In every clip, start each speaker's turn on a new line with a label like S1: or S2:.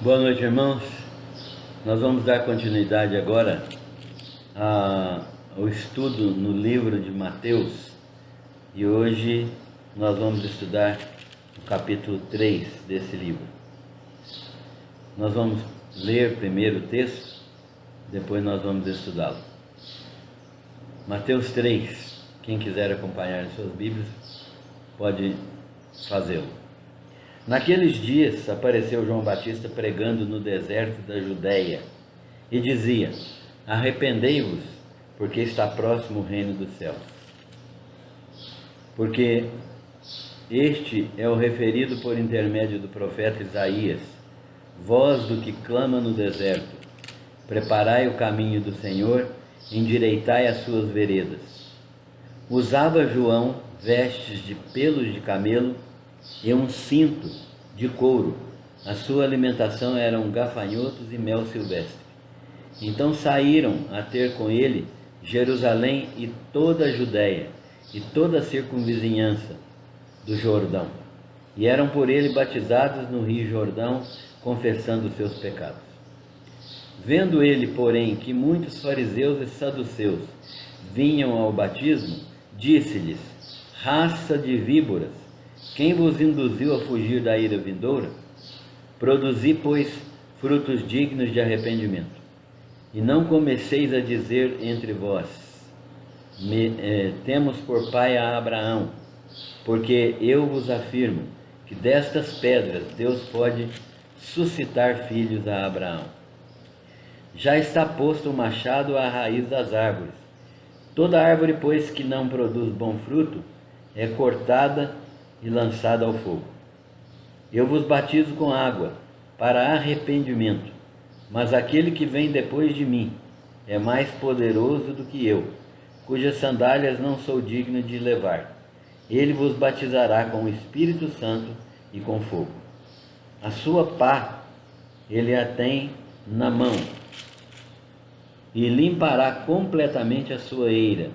S1: Boa noite, irmãos. Nós vamos dar continuidade agora ao estudo no livro de Mateus. E hoje nós vamos estudar o capítulo 3 desse livro. Nós vamos ler primeiro o texto, depois nós vamos estudá-lo. Mateus 3, quem quiser acompanhar em suas Bíblias, pode fazê-lo. Naqueles dias apareceu João Batista pregando no deserto da Judéia e dizia: arrependei-vos, porque está próximo o reino dos céus. Porque este é o referido por intermédio do profeta Isaías: voz do que clama no deserto, preparai o caminho do Senhor, endireitai as suas veredas. Usava João vestes de pelos de camelo e um cinto de couro. A sua alimentação eram gafanhotos e mel silvestre. Então saíram a ter com ele Jerusalém e toda a Judéia e toda a circunvizinhança do Jordão, e eram por ele batizados no rio Jordão, confessando os seus pecados. Vendo ele, porém, que muitos fariseus e saduceus vinham ao batismo, disse-lhes: raça de víboras, quem vos induziu a fugir da ira vindoura? Produzi, pois, frutos dignos de arrependimento. E não comeceis a dizer entre vós: temos por pai a Abraão, porque eu vos afirmo que destas pedras Deus pode suscitar filhos a Abraão. Já está posto o machado à raiz das árvores. Toda árvore, pois, que não produz bom fruto, é cortada e lançada ao fogo. Eu vos batizo com água para arrependimento, mas aquele que vem depois de mim é mais poderoso do que eu, cujas sandálias não sou digno de levar. Ele vos batizará com o Espírito Santo e com fogo. A sua pá ele a tem na mão e limpará completamente a sua eira,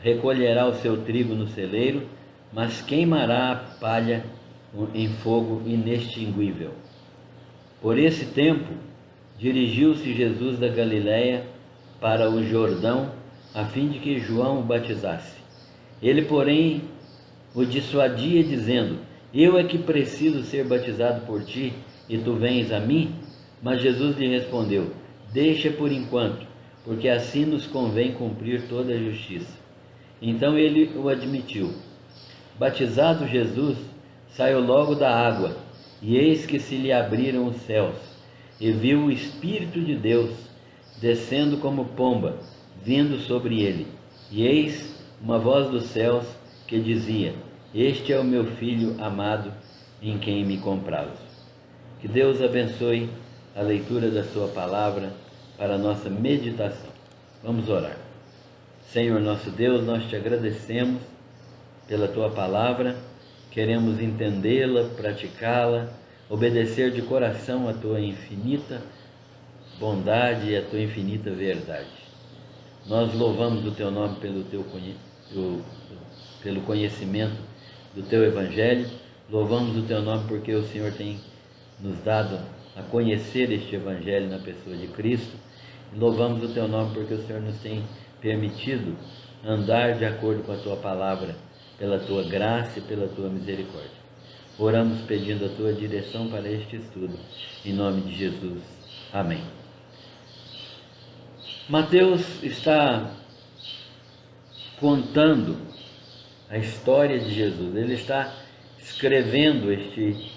S1: recolherá o seu trigo no celeiro, mas queimará a palha em fogo inextinguível. Por esse tempo, dirigiu-se Jesus da Galiléia para o Jordão, a fim de que João o batizasse. Ele, porém, o dissuadia, dizendo: eu é que preciso ser batizado por ti, e tu vens a mim? Mas Jesus lhe respondeu: deixa por enquanto, porque assim nos convém cumprir toda a justiça. Então ele o admitiu. Batizado Jesus, saiu logo da água, e eis que se lhe abriram os céus, e viu o Espírito de Deus descendo como pomba, vindo sobre ele. E eis uma voz dos céus que dizia: este é o meu Filho amado, em quem me comprazo. Que Deus abençoe a leitura da sua palavra para a nossa meditação. Vamos orar. Senhor nosso Deus, nós te agradecemos pela tua palavra, queremos entendê-la, praticá-la, obedecer de coração a tua infinita bondade e a tua infinita verdade. Nós louvamos o teu nome pelo conhecimento do teu evangelho, louvamos o teu nome porque o Senhor tem nos dado a conhecer este evangelho na pessoa de Cristo, e louvamos o teu nome porque o Senhor nos tem permitido andar de acordo com a tua palavra, pela tua graça e pela tua misericórdia. Oramos pedindo a tua direção para este estudo, em nome de Jesus. Amém. Mateus está contando a história de Jesus. Ele está escrevendo este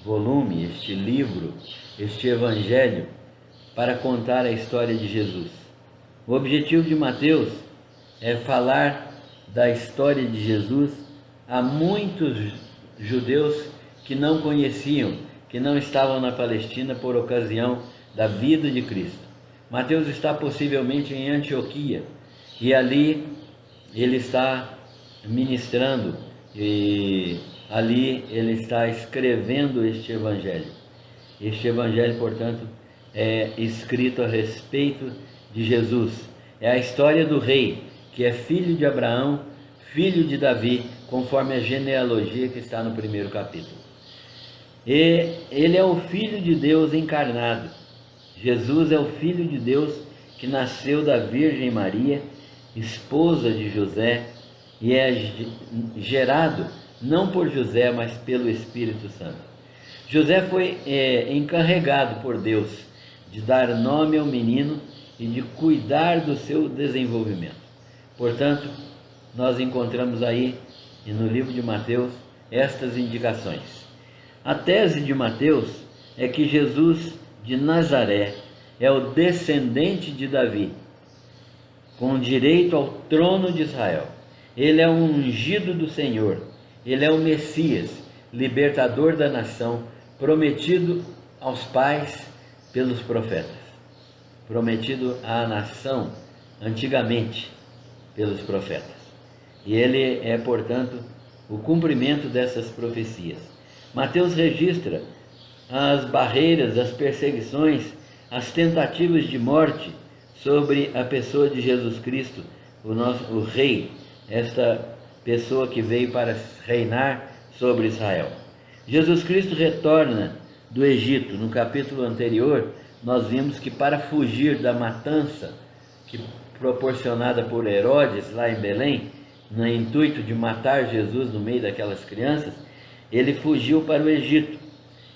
S1: volume, este livro, este evangelho, para contar a história de Jesus. O objetivo de Mateus é falar da história de Jesus a muitos judeus que não conheciam, que não estavam na Palestina por ocasião da vida de Cristo. Mateus está possivelmente em Antioquia, e ali ele está ministrando, e ali ele está escrevendo este evangelho. Este evangelho, portanto, é escrito a respeito de Jesus. É a história do rei, que é filho de Abraão, filho de Davi, conforme a genealogia que está no primeiro capítulo. E ele é o Filho de Deus encarnado. Jesus é o Filho de Deus que nasceu da Virgem Maria, esposa de José, e é gerado não por José, mas pelo Espírito Santo. José foi encarregado por Deus de dar nome ao menino e de cuidar do seu desenvolvimento. Portanto, nós encontramos aí, no livro de Mateus, estas indicações. A tese de Mateus é que Jesus de Nazaré é o descendente de Davi, com direito ao trono de Israel. Ele é o ungido do Senhor, ele é o Messias, libertador da nação, prometido aos pais pelos profetas, prometido à nação antigamente pelos profetas. E ele é, portanto, o cumprimento dessas profecias. Mateus registra as barreiras, as perseguições, as tentativas de morte sobre a pessoa de Jesus Cristo, o Rei, esta pessoa que veio para reinar sobre Israel. Jesus Cristo retorna do Egito. No capítulo anterior, nós vimos que para fugir da matança proporcionada por Herodes lá em Belém, no intuito de matar Jesus no meio daquelas crianças, ele fugiu para o Egito.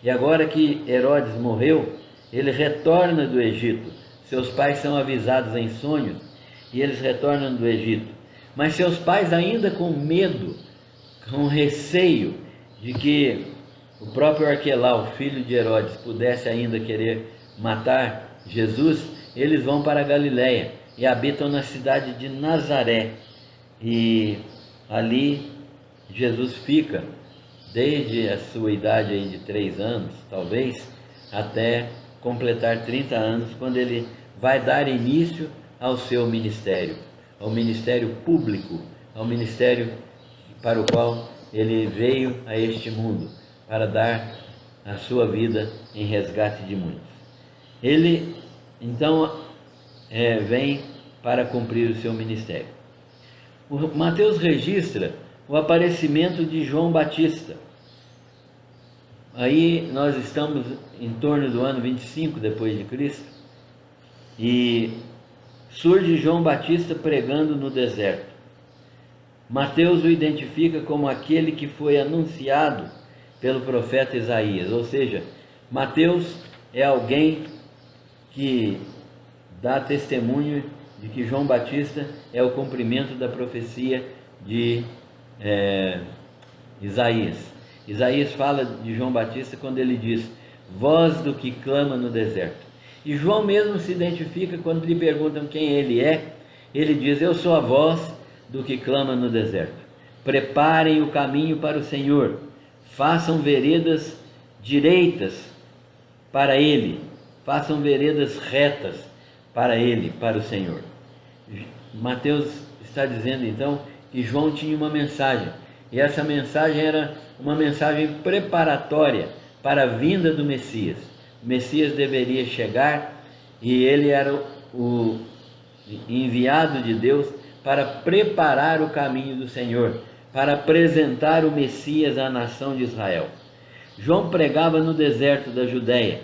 S1: E agora que Herodes morreu, ele retorna do Egito. Seus pais são avisados em sonhos e eles retornam do Egito. Mas seus pais, ainda com medo, com receio de que o próprio Arquelau, filho de Herodes, pudesse ainda querer matar Jesus, eles vão para a Galiléia e habitam na cidade de Nazaré. E ali Jesus fica desde a sua idade aí de 3 anos, talvez, até completar 30 anos, quando ele vai dar início ao seu ministério, ao ministério público, ao ministério para o qual ele veio a este mundo, para dar a sua vida em resgate de muitos. Ele, então, vem para cumprir o seu ministério. O Mateus registra o aparecimento de João Batista. Aí nós estamos em torno do ano 25 depois de Cristo, e surge João Batista pregando no deserto. Mateus o identifica como aquele que foi anunciado pelo profeta Isaías, ou seja, Mateus é alguém que dá testemunho de que João Batista é o cumprimento da profecia de Isaías. Isaías fala de João Batista quando ele diz: voz do que clama no deserto. E João mesmo se identifica quando lhe perguntam quem ele é. Ele diz: eu sou a voz do que clama no deserto. Preparem o caminho para o Senhor, façam veredas direitas para ele, façam veredas retas para ele, para o Senhor. Mateus está dizendo então que João tinha uma mensagem, e essa mensagem era uma mensagem preparatória para a vinda do Messias. O Messias deveria chegar e ele era o enviado de Deus para preparar o caminho do Senhor, para apresentar o Messias à nação de Israel. João pregava no deserto da Judéia,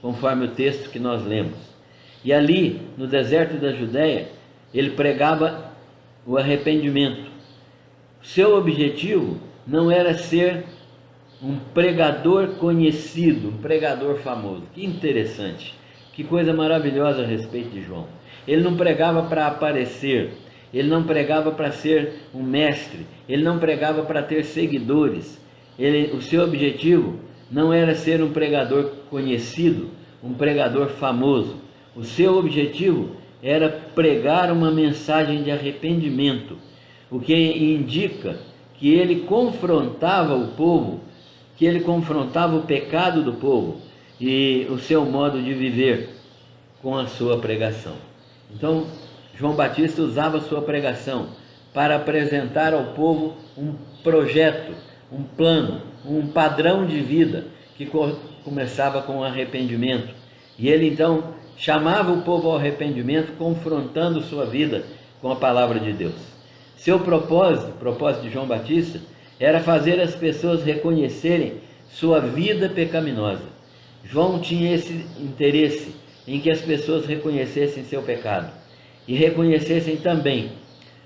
S1: conforme o texto que nós lemos. E ali, no deserto da Judéia, ele pregava o arrependimento. Seu objetivo não era ser um pregador conhecido, um pregador famoso. Que interessante, que coisa maravilhosa a respeito de João. Ele não pregava para aparecer, ele não pregava para ser um mestre, ele não pregava para ter seguidores. O seu objetivo não era ser um pregador conhecido, um pregador famoso. O seu objetivo era pregar uma mensagem de arrependimento, o que indica que ele confrontava o povo, que ele confrontava o pecado do povo e o seu modo de viver com a sua pregação. Então, João Batista usava a sua pregação para apresentar ao povo um projeto, um plano, um padrão de vida que começava com arrependimento. E ele então chamava o povo ao arrependimento, confrontando sua vida com a palavra de Deus. Seu propósito, o propósito de João Batista, era fazer as pessoas reconhecerem sua vida pecaminosa. João tinha esse interesse em que as pessoas reconhecessem seu pecado e reconhecessem também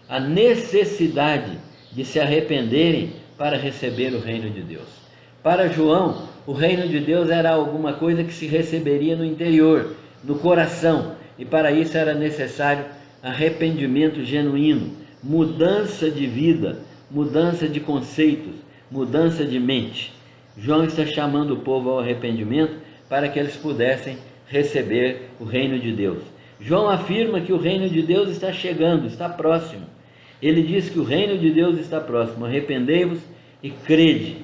S1: a necessidade de se arrependerem para receber o reino de Deus. Para João, o reino de Deus era alguma coisa que se receberia no interior, no coração, e para isso era necessário arrependimento genuíno, mudança de vida, mudança de conceitos, mudança de mente. João está chamando o povo ao arrependimento para que eles pudessem receber o reino de Deus. João afirma que o reino de Deus está chegando, está próximo. Ele diz que o reino de Deus está próximo. Arrependei-vos e crede,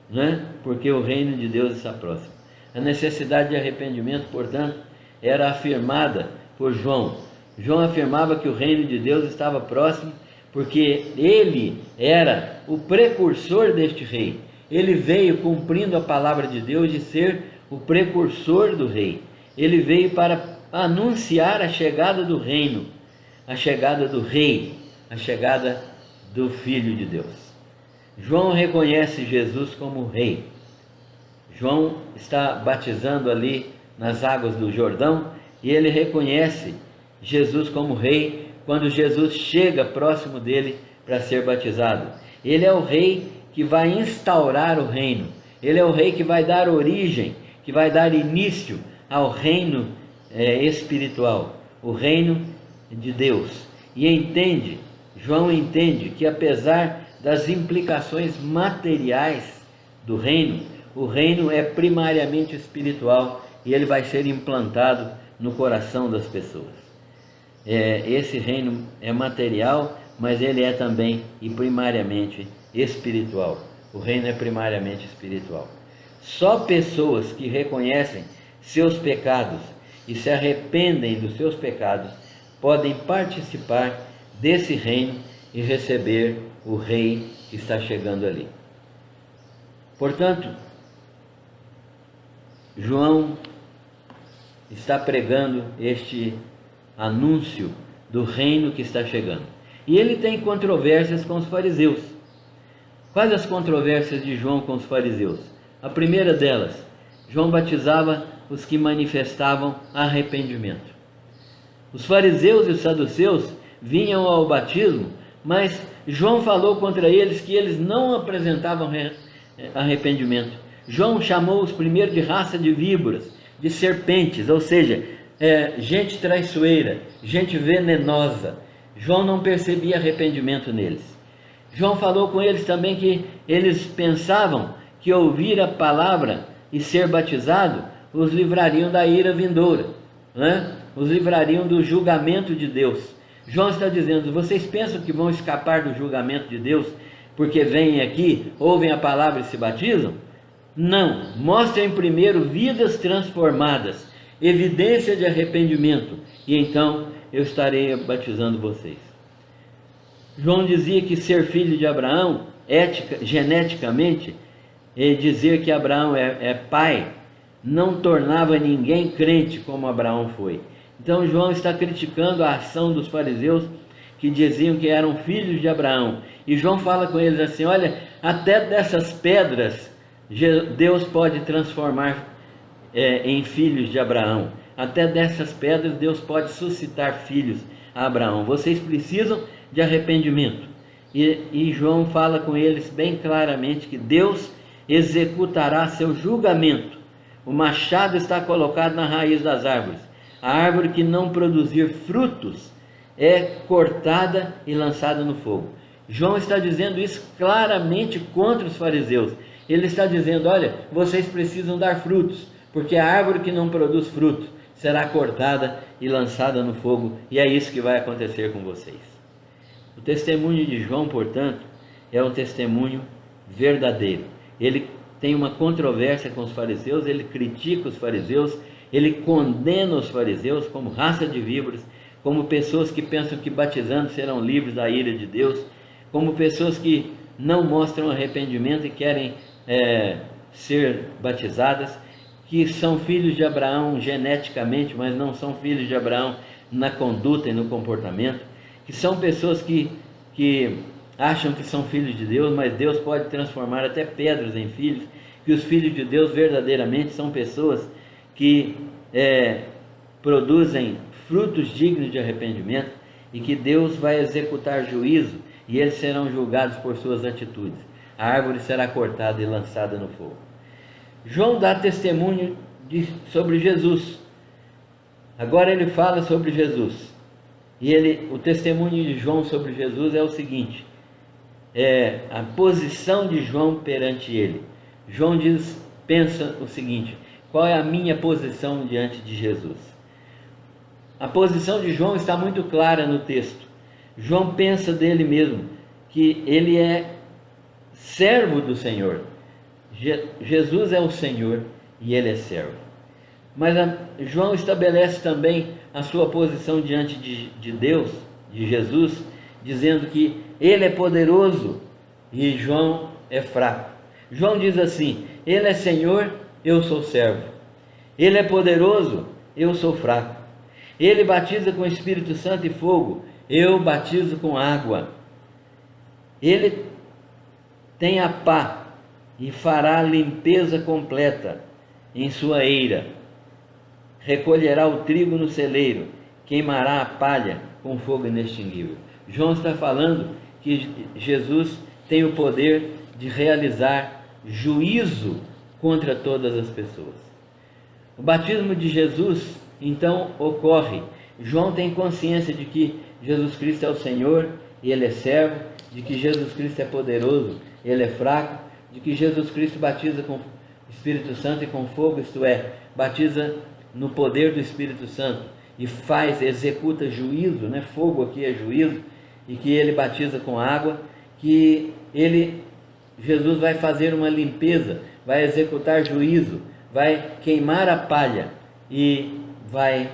S1: né? Porque o reino de Deus está próximo. A necessidade de arrependimento, portanto, era afirmada por João. João afirmava que o reino de Deus estava próximo porque ele era o precursor deste rei. Ele veio cumprindo a palavra de Deus de ser o precursor do rei. Ele veio para anunciar a chegada do reino, a chegada do rei, a chegada do Filho de Deus. João reconhece Jesus como rei. João está batizando ali nas águas do Jordão e ele reconhece Jesus como rei quando Jesus chega próximo dele para ser batizado. Ele é o rei que vai instaurar o reino. Ele é o rei que vai dar origem, que vai dar início ao reino espiritual, o reino de Deus. E João entende que apesar das implicações materiais do reino, o reino é primariamente espiritual e ele vai ser implantado no coração das pessoas. Esse reino é material, mas ele é também e primariamente espiritual. O reino é primariamente espiritual. Só pessoas que reconhecem seus pecados e se arrependem dos seus pecados podem participar desse reino e receber o rei que está chegando ali. Portanto, João está pregando este anúncio do reino que está chegando. E ele tem controvérsias com os fariseus. Quais as controvérsias de João com os fariseus? A primeira delas, João batizava os que manifestavam arrependimento. Os fariseus e os saduceus vinham ao batismo, mas João falou contra eles que eles não apresentavam arrependimento. João chamou-os primeiro de raça de víboras, de serpentes, ou seja, gente traiçoeira, gente venenosa. João não percebia arrependimento neles. João falou com eles também que eles pensavam que ouvir a palavra e ser batizado os livrariam da ira vindoura, né? Os livrariam do julgamento de Deus. João está dizendo: vocês pensam que vão escapar do julgamento de Deus porque vêm aqui, ouvem a palavra e se batizam? Não, mostrem primeiro vidas transformadas, evidência de arrependimento, e então eu estarei batizando vocês. João dizia que ser filho de Abraão, geneticamente, dizer que Abraão é pai, não tornava ninguém crente como Abraão foi. Então João está criticando a ação dos fariseus que diziam que eram filhos de Abraão. E João fala com eles assim: olha, até dessas pedras Deus pode transformar em filhos de Abraão. Até dessas pedras Deus pode suscitar filhos a Abraão. Vocês precisam de arrependimento. E João fala com eles bem claramente que Deus executará seu julgamento. O machado está colocado na raiz das árvores. A árvore que não produzir frutos é cortada e lançada no fogo. João está dizendo isso claramente contra os fariseus. Ele está dizendo: olha, vocês precisam dar frutos, porque a árvore que não produz fruto será cortada e lançada no fogo, e é isso que vai acontecer com vocês. O testemunho de João, portanto, é um testemunho verdadeiro. Ele tem uma controvérsia com os fariseus, ele critica os fariseus, ele condena os fariseus como raça de víboras, como pessoas que pensam que batizando serão livres da ira de Deus, como pessoas que não mostram arrependimento e querem ser batizadas, que são filhos de Abraão geneticamente, mas não são filhos de Abraão na conduta e no comportamento, que são pessoas que acham que são filhos de Deus, mas Deus pode transformar até pedras em filhos, que os filhos de Deus verdadeiramente são pessoas que produzem frutos dignos de arrependimento e que Deus vai executar juízo e eles serão julgados por suas atitudes. A árvore será cortada e lançada no fogo. João dá testemunho sobre Jesus. Agora ele fala sobre Jesus. E o testemunho de João sobre Jesus é o seguinte: a posição de João perante ele. João pensa o seguinte: qual é a minha posição diante de Jesus? A posição de João está muito clara no texto. João pensa dele mesmo, que ele é servo do Senhor. Jesus é o Senhor e ele é servo. Mas João estabelece também a sua posição diante de Deus, de Jesus, dizendo que ele é poderoso e João é fraco. João diz assim: ele é Senhor, eu sou servo. Ele é poderoso, eu sou fraco. Ele batiza com Espírito Santo e fogo, eu batizo com água. Ele tem a pá e fará limpeza completa em sua eira. Recolherá o trigo no celeiro, queimará a palha com fogo inextinguível. João está falando que Jesus tem o poder de realizar juízo contra todas as pessoas. O batismo de Jesus, então, ocorre. João tem consciência de que Jesus Cristo é o Senhor e ele é servo, de que Jesus Cristo é poderoso, ele é fraco, de que Jesus Cristo batiza com Espírito Santo e com fogo, isto é, batiza no poder do Espírito Santo e executa juízo, fogo aqui é juízo, e que ele batiza com água, que Jesus vai fazer uma limpeza, vai executar juízo, vai queimar a palha e vai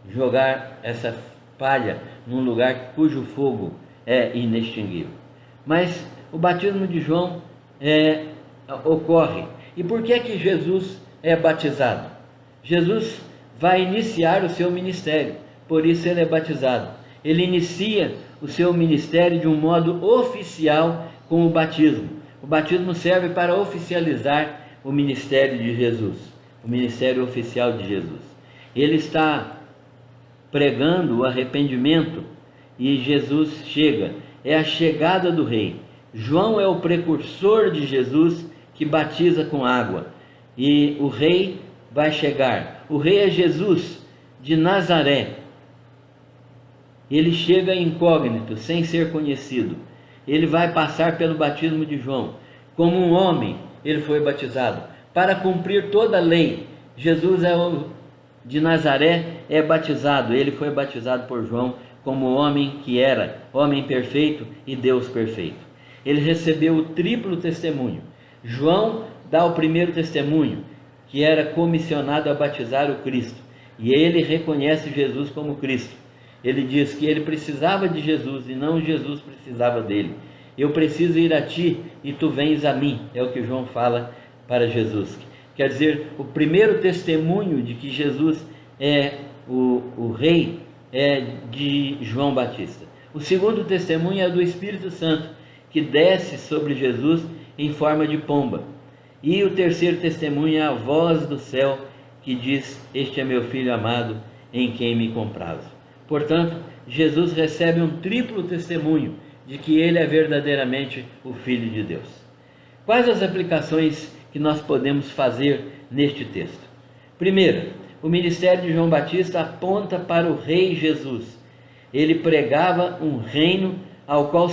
S1: jogar essa palha num lugar cujo fogo é inextinguível. Mas o batismo de João ocorre. E por que Jesus é batizado? Jesus vai iniciar o seu ministério, por isso ele é batizado. Ele inicia o seu ministério de um modo oficial com o batismo. O batismo serve para oficializar o ministério de Jesus, o ministério oficial de Jesus. Ele está pregando o arrependimento e Jesus chega. É a chegada do rei. João é o precursor de Jesus que batiza com água. E o rei vai chegar. O rei é Jesus de Nazaré. Ele chega incógnito, sem ser conhecido. Ele vai passar pelo batismo de João. Como um homem, ele foi batizado. Para cumprir toda a lei, Jesus de Nazaré é batizado. Ele foi batizado por João como homem que era, homem perfeito e Deus perfeito. Ele recebeu o triplo testemunho. João dá o primeiro testemunho, que era comissionado a batizar o Cristo. E ele reconhece Jesus como Cristo. Ele diz que ele precisava de Jesus e não Jesus precisava dele. Eu preciso ir a ti e tu vens a mim, é o que João fala para Jesus. Quer dizer, o primeiro testemunho de que Jesus é o rei é de João Batista. O segundo testemunho é do Espírito Santo, que desce sobre Jesus em forma de pomba. E o terceiro testemunho é a voz do céu que diz: este é meu filho amado, em quem me comprazo. Portanto, Jesus recebe um triplo testemunho de que ele é verdadeiramente o Filho de Deus. Quais as aplicações que nós podemos fazer neste texto? Primeiro, o ministério de João Batista aponta para o Rei Jesus. Ele pregava um reino ao qual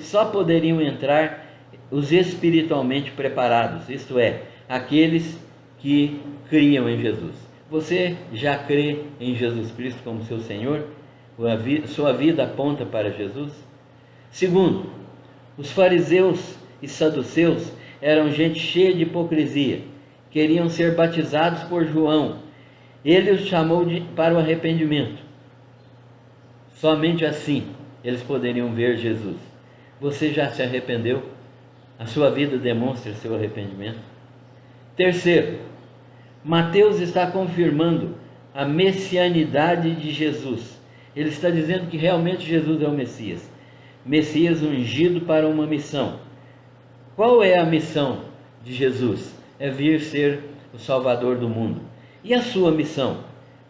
S1: só poderiam entrar os espiritualmente preparados, isto é, aqueles que criam em Jesus. Você já crê em Jesus Cristo como seu Senhor? Sua vida aponta para Jesus? Segundo, os fariseus e saduceus eram gente cheia de hipocrisia, queriam ser batizados por João. Ele os chamou para o arrependimento. Somente assim eles poderiam ver Jesus. Você já se arrependeu? A sua vida demonstra seu arrependimento? Terceiro, Mateus está confirmando a messianidade de Jesus. Ele está dizendo que realmente Jesus é o Messias ungido para uma missão. Qual é a missão de Jesus? É vir ser o Salvador do mundo. E a sua missão?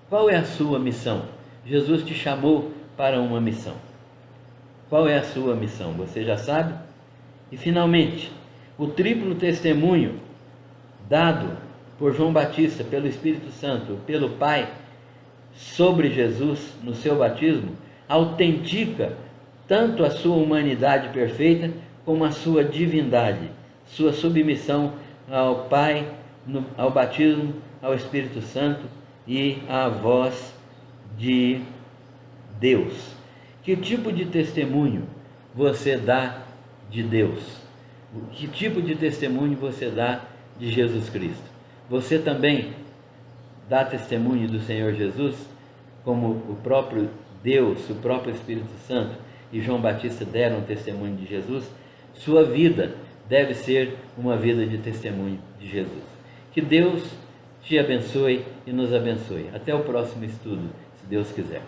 S1: Qual é a sua missão? Jesus te chamou para uma missão. Qual é a sua missão? Você já sabe? E finalmente, o triplo testemunho dado por João Batista, pelo Espírito Santo, pelo Pai, sobre Jesus no seu batismo, autentica tanto a sua humanidade perfeita como a sua divindade, sua submissão ao Pai, ao batismo, ao Espírito Santo e à voz de Deus. Que tipo de testemunho você dá de Deus? Que tipo de testemunho você dá de Jesus Cristo? Você também dá testemunho do Senhor Jesus, como o próprio Deus, o próprio Espírito Santo e João Batista deram testemunho de Jesus? Sua vida deve ser uma vida de testemunho de Jesus. Que Deus te abençoe e nos abençoe. Até o próximo estudo, se Deus quiser.